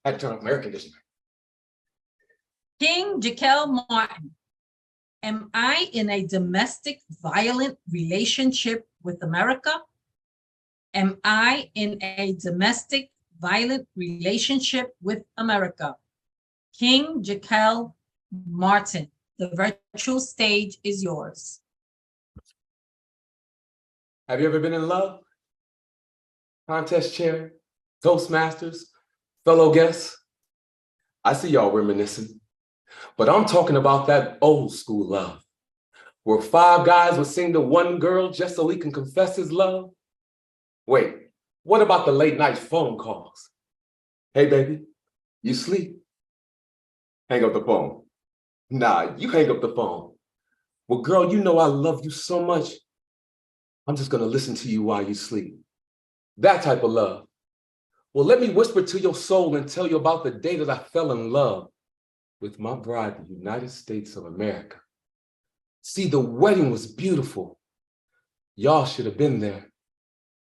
Had to turn off my air conditioner. King Jaquel Martin, am I in a domestic violent relationship with America? Am I in a domestic violent relationship with America? King Jaquel Martin, the virtual stage is yours. Have you ever been in love? Contest chair, Toastmasters, fellow guests? I see y'all reminiscing, but I'm talking about that old school love, where 5 guys would sing to one girl just so he can confess his love. Wait, what about the late night phone calls? Hey baby, you sleep? Hang up the phone. Nah, you hang up the phone. Well, girl, you know I love you so much. I'm just gonna listen to you while you sleep. That type of love. Well, let me whisper to your soul and tell you about the day that I fell in love with my bride, the United States of America. See, the wedding was beautiful. Y'all should have been there.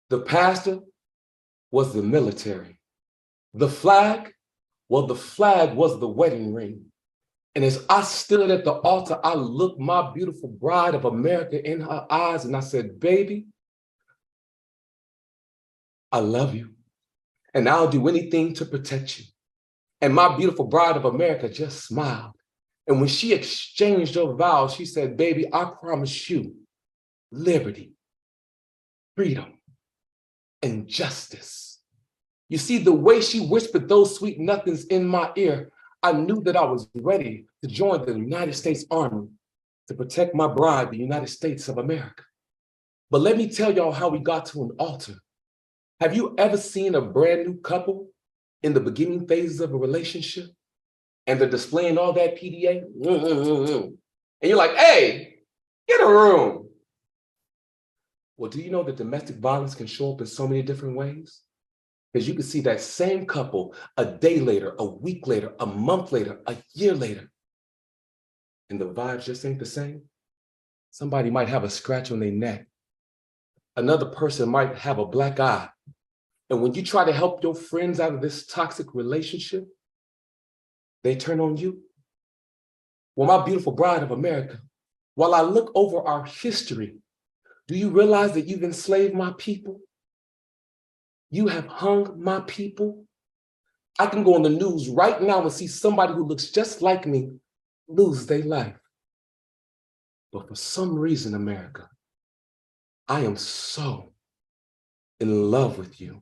The pastor was the military. The flag, well, the flag was the wedding ring. And as I stood at the altar, I looked my beautiful bride of America in her eyes and I said, baby, I love you and I'll do anything to protect you. And my beautiful bride of America just smiled. And when she exchanged her vows, she said, baby, I promise you liberty, freedom, and justice. You see, the way she whispered those sweet nothings in my ear, I knew that I was ready to join the United States Army to protect my bride, the United States of America. But let me tell y'all how we got to an altar. Have you ever seen a brand new couple in the beginning phases of a relationship and they're displaying all that PDA? And you're like, hey, get a room. Well, do you know that domestic violence can show up in so many different ways? Because you can see that same couple a day later, a week later, a month later, a year later, and the vibes just ain't the same. Somebody might have a scratch on their neck. Another person might have a black eye. And when you try to help your friends out of this toxic relationship, they turn on you. Well, my beautiful bride of America, while I look over our history, do you realize that you've enslaved my people? You have hung my people. I can go on the news right now and see somebody who looks just like me lose their life. But for some reason, America, I am so in love with you.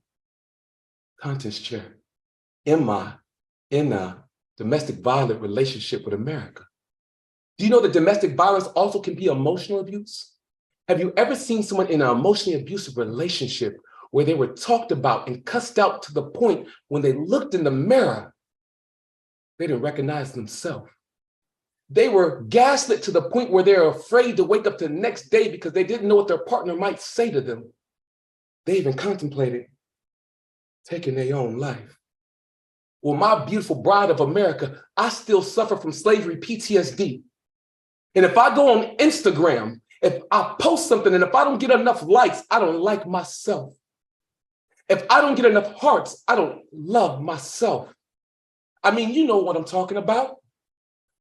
Contest chair, am I in a domestic violent relationship with America? Do you know that domestic violence also can be emotional abuse? Have you ever seen someone in an emotionally abusive relationship where they were talked about and cussed out to the point when they looked in the mirror, they didn't recognize themselves? They were gaslit to the point where they're afraid to wake up the next day because they didn't know what their partner might say to them. They even contemplated taking their own life. Well, my beautiful bride of America, I still suffer from slavery PTSD. And if I go on Instagram, if I post something and if I don't get enough likes, I don't like myself. If I don't get enough hearts, I don't love myself. I mean, you know what I'm talking about.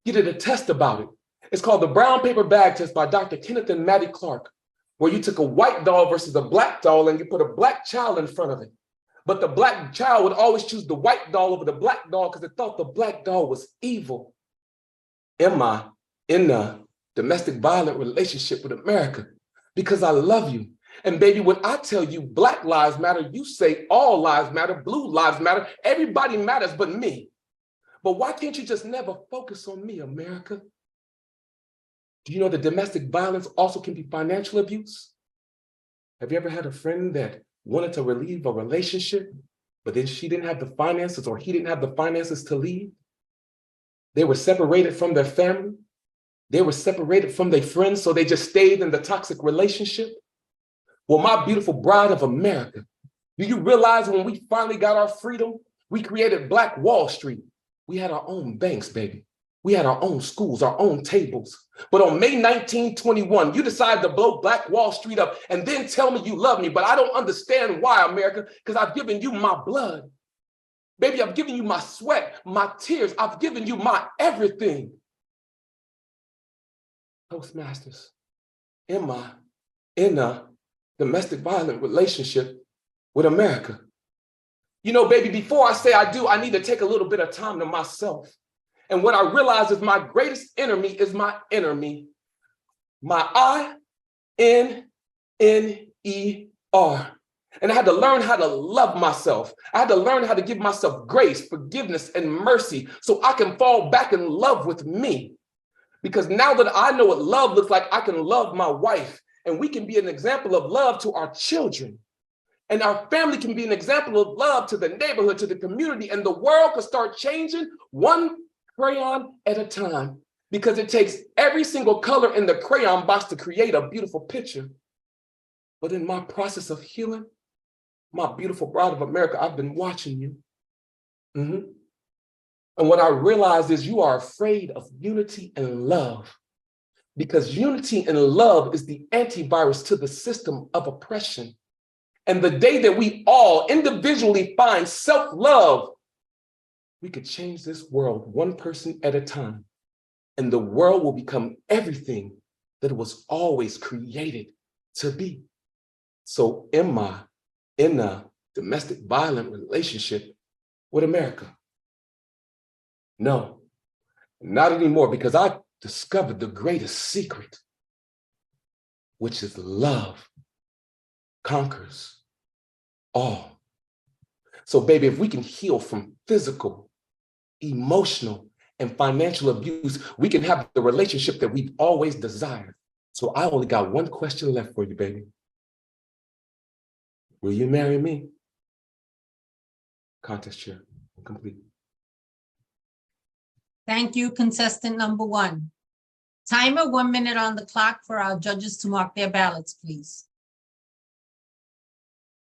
You did a test about it. It's called the Brown Paper Bag Test by Dr. Kenneth and Maddie Clark, where you took a white doll versus a black doll and you put a black child in front of it. But the black child would always choose the white doll over the black doll because it thought the black doll was evil. Am I in a domestic violent relationship with America? Because I love you. And baby, when I tell you Black lives matter, you say all lives matter, blue lives matter, everybody matters but me. But why can't you just never focus on me, America? Do you know that domestic violence also can be financial abuse? Have you ever had a friend that wanted to relieve a relationship, but then she didn't have the finances or he didn't have the finances to leave? They were separated from their family. They were separated from their friends, so they just stayed in the toxic relationship. Well, my beautiful bride of America, do you realize when we finally got our freedom, we created Black Wall Street. We had our own banks, baby. We had our own schools, our own tables. But on May 1921, you decided to blow Black Wall Street up and then tell me you love me. But I don't understand why, America, because I've given you my blood, Baby, I've given you my sweat, my tears. I've given you my everything. Toastmasters, am I in a domestic violent relationship with America? You know, baby, before I say I do, I need to take a little bit of time to myself. And what I realize is my greatest enemy is my enemy. My I-N-N-E-R. And I had to learn how to love myself. I had to learn how to give myself grace, forgiveness, and mercy so I can fall back in love with me. Because now that I know what love looks like, I can love my wife, and we can be an example of love to our children. And our family can be an example of love to the neighborhood, to the community, and the world can start changing one crayon at a time, because it takes every single color in the crayon box to create a beautiful picture. But in my process of healing, my beautiful bride of America, I've been watching you. And what I realized is you are afraid of unity and love, because unity and love is the antivirus to the system of oppression. And the day that we all individually find self-love, we could change this world one person at a time. And the world will become everything that it was always created to be. So am I in a domestic violent relationship with America? No, not anymore, because I discovered the greatest secret, which is love conquers all. So baby, if we can heal from physical, emotional, and financial abuse, we can have the relationship that we've always desired. So I only got one question left for you, baby. Will you marry me? Contest chair, complete. Thank you, contestant number 1. Timer, 1 minute on the clock for our judges to mark their ballots, please.